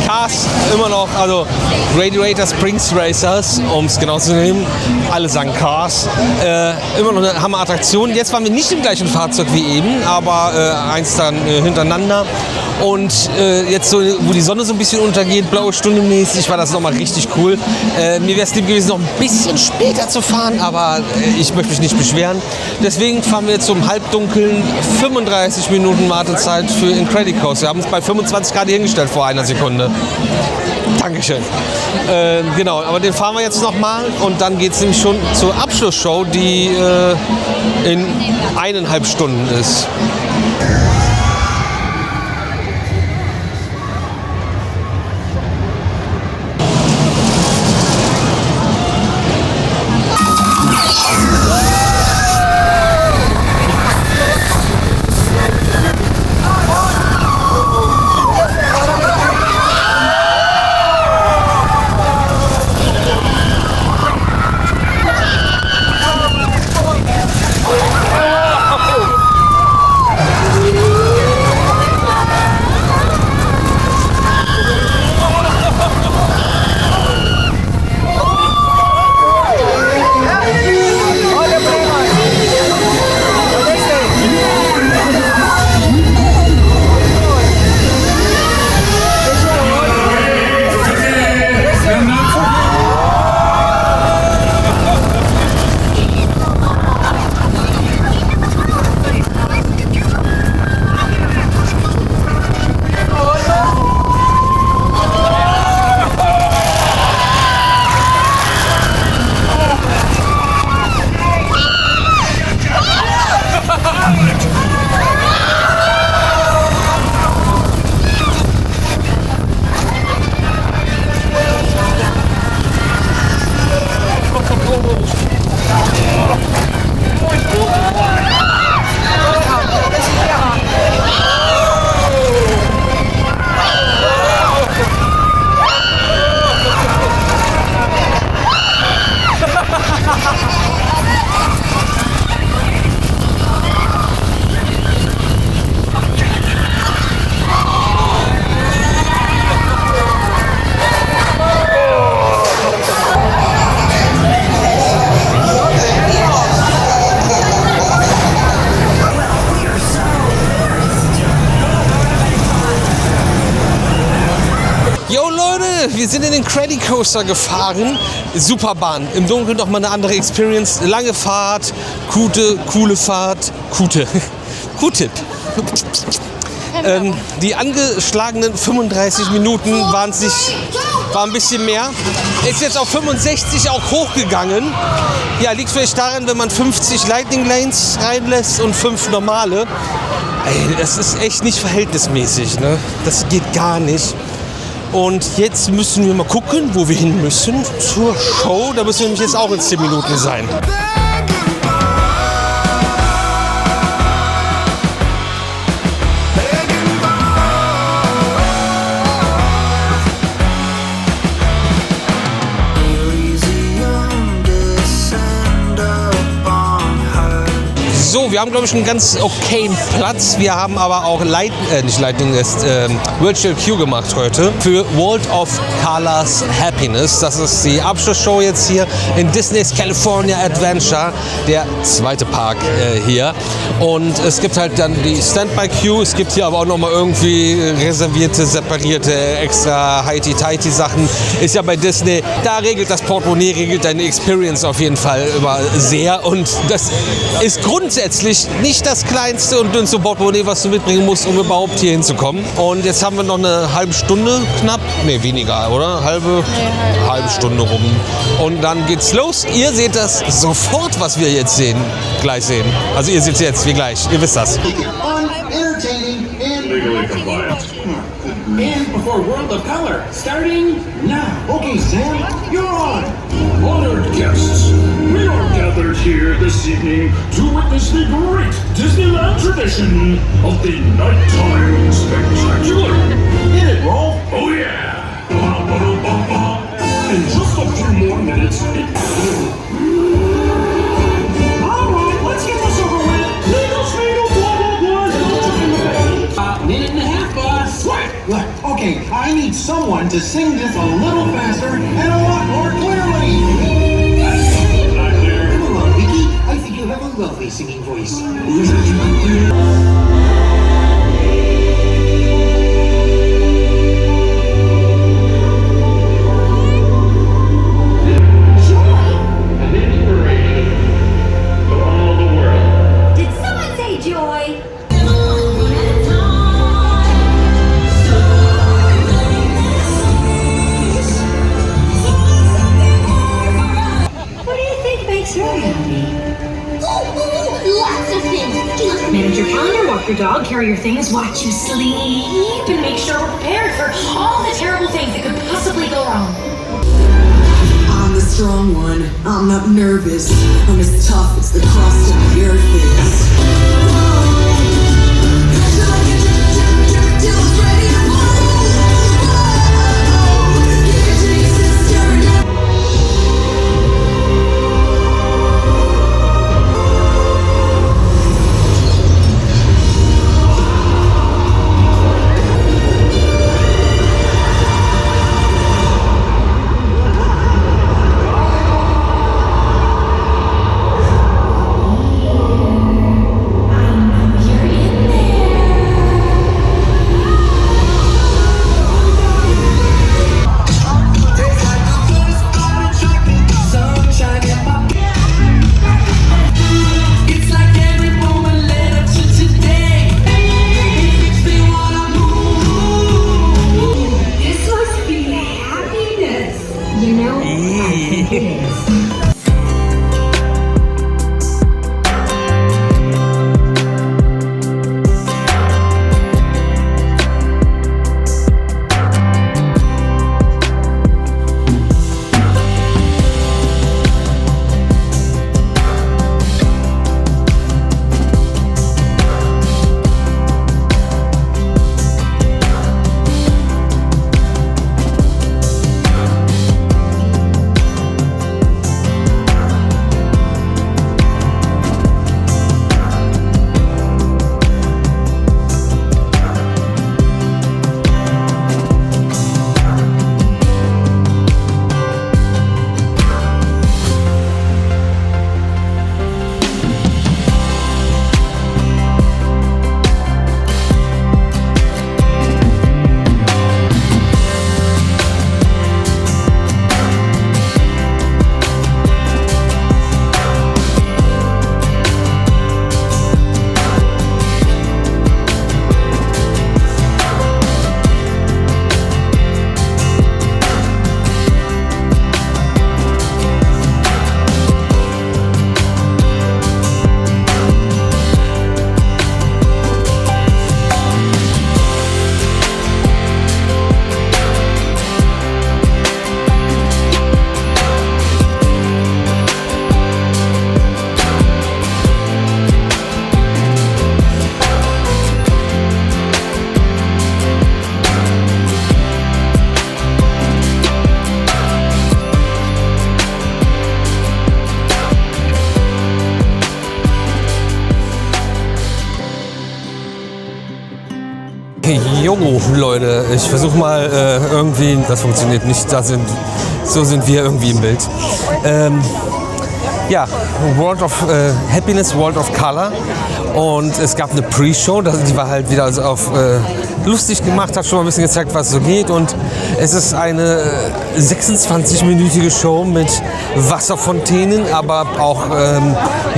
Cars immer noch, also Radiator Springs Racers, um es genau zu nehmen, alle sagen Cars, immer noch eine Hammer-Attraktion. Jetzt waren wir nicht im gleichen Fahrzeug wie eben, aber eins dann hintereinander. Und jetzt, so, wo die Sonne so ein bisschen untergeht, blaue Stunde mäßig, war das nochmal richtig cool. Mir wäre es lieb gewesen, noch ein bisschen später zu fahren, aber ich möchte mich nicht beschweren. Deswegen fahren wir jetzt um Halbdunkeln, 35 Minuten Wartezeit für Incredicoaster. Wir haben es bei 25 Grad hingestellt vor einer Sekunde. Dankeschön. Genau, aber den fahren wir jetzt nochmal und dann geht es nämlich schon zur Abschlussshow, die in 1,5 Stunden ist. Yo Leute, wir sind in den Credit Coaster gefahren. Superbahn. Im Dunkeln noch mal eine andere Experience. Lange Fahrt, coole Fahrt. Q-Tip. Die angeschlagenen 35 Minuten waren ein bisschen mehr. Ist jetzt auf 65 auch hochgegangen. Ja, liegt vielleicht daran, wenn man 50 Lightning Lanes reinlässt und 5 normale. Ey, das ist echt nicht verhältnismäßig, ne? Das geht gar nicht. Und jetzt müssen wir mal gucken, wo wir hin müssen zur Show. Da müssen wir nämlich jetzt auch in 10 Minuten sein. So, wir haben, glaube ich, einen ganz okayen Platz. Wir haben aber auch Virtual Queue gemacht heute für World of Colors Happiness. Das ist die Abschlussshow jetzt hier in Disney's California Adventure, der zweite Park hier. Und es gibt halt dann die Standby-Queue. Es gibt hier aber auch nochmal irgendwie reservierte, separierte, extra Heiti-Teiti Sachen. Ist ja bei Disney, da regelt das Portemonnaie, regelt deine Experience auf jeden Fall immer sehr. Und das ist grundsätzlich nicht das kleinste und dünnste Portemonnaie, was du mitbringen musst, um überhaupt hier hinzukommen. Und jetzt haben wir noch eine halbe Stunde knapp. Ne, weniger, oder? Halbe Stunde rum. Und dann geht's los. Ihr seht das sofort, was wir jetzt gleich sehen. Also ihr seht es jetzt, wie gleich. Ihr wisst das. Legally compliant. And before World of Color, starting now. Okay, Sam, you're on. Honored guests, we are gathered here this evening to witness the great Disneyland tradition of the Nighttime Spectacular. Hit it, Rolf. Oh yeah! In just a few more minutes, Alright, let's get this over with. Legal, Smeagol, blah, blah, blah. Minute and a half, boss. Look, okay, I need someone to sing this a little faster and a lot more clearly. Come along, Vicky. I think you have a lovely singing voice. Did someone say joy? What do you think makes her happy? Lots of things. Manage your calendar, walk your dog, carry your things, watch you sleep, and make sure we're prepared for all the terrible things that could possibly go wrong. I'm the strong one. I'm not nervous. I'm as tough as the crust of the earth is. I Jungo, Leute, ich versuche mal irgendwie, das funktioniert nicht, so sind wir irgendwie im Bild. Ja, World of Happiness, World of Color. Und es gab eine Pre-Show, die war halt wieder also auf lustig gemacht, hat schon mal ein bisschen gezeigt, was so geht. Und es ist eine 26-minütige Show mit Wasserfontänen, aber auch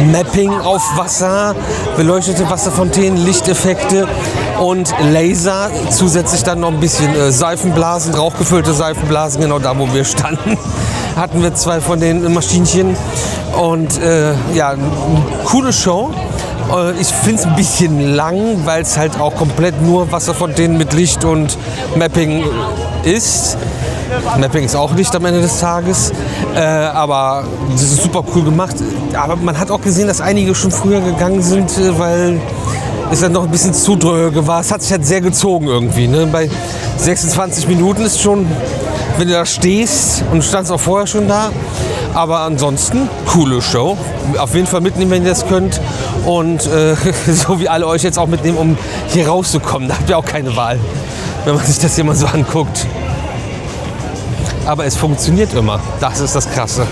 Mapping auf Wasser, beleuchtete Wasserfontänen, Lichteffekte und Laser. Zusätzlich dann noch ein bisschen Seifenblasen, rauchgefüllte Seifenblasen, genau da, wo wir standen. Hatten wir 2 von den Maschinchen. Und ja, eine coole Show. Ich finde es ein bisschen lang, weil es halt auch komplett nur Wasserfontänen mit Licht und Mapping ist. Mapping ist auch Licht am Ende des Tages. Aber das ist super cool gemacht. Aber man hat auch gesehen, dass einige schon früher gegangen sind, weil es dann noch ein bisschen zu dröge war. Es hat sich halt sehr gezogen irgendwie. Ne? Bei 26 Minuten ist schon, wenn du da stehst, und du standst auch vorher schon da. Aber ansonsten, coole Show. Auf jeden Fall mitnehmen, wenn ihr das könnt. Und so wie alle euch jetzt auch mitnehmen, um hier rauszukommen. Da habt ihr auch keine Wahl, wenn man sich das hier mal so anguckt. Aber es funktioniert immer. Das ist das Krasse.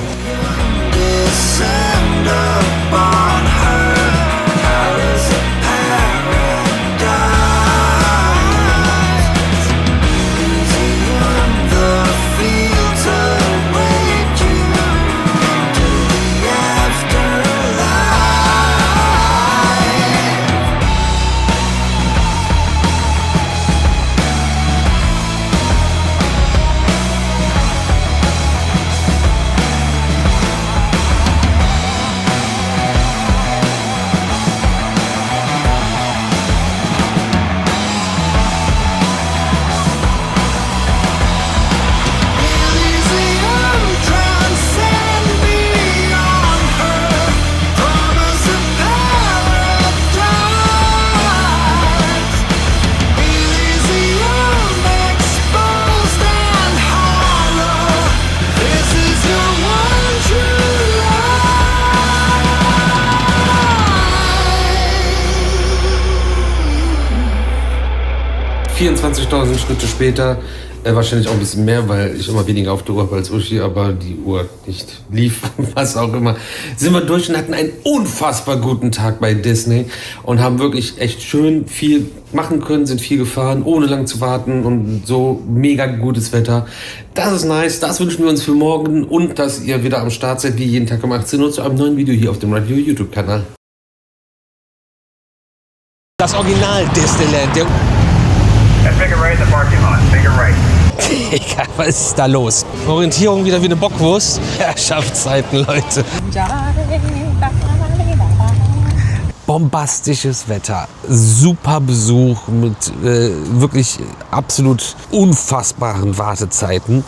Schritte später, wahrscheinlich auch ein bisschen mehr, weil ich immer weniger auf der Uhr habe als Uschi, aber die Uhr nicht lief, was auch immer. Sind wir durch und hatten einen unfassbar guten Tag bei Disney und haben wirklich echt schön viel machen können, sind viel gefahren, ohne lang zu warten und so mega gutes Wetter. Das ist nice, das wünschen wir uns für morgen und dass ihr wieder am Start seid, wie jeden Tag um 18 Uhr zu einem neuen Video hier auf dem Radio YouTube-Kanal. Das Original Disneyland, der Make a right in the parking lot. Make a right. Egal, was ist da los? Orientierung wieder wie eine Bockwurst. Herrschaftszeiten, Leute. Bombastisches Wetter, super Besuch mit wirklich absolut unfassbaren Wartezeiten.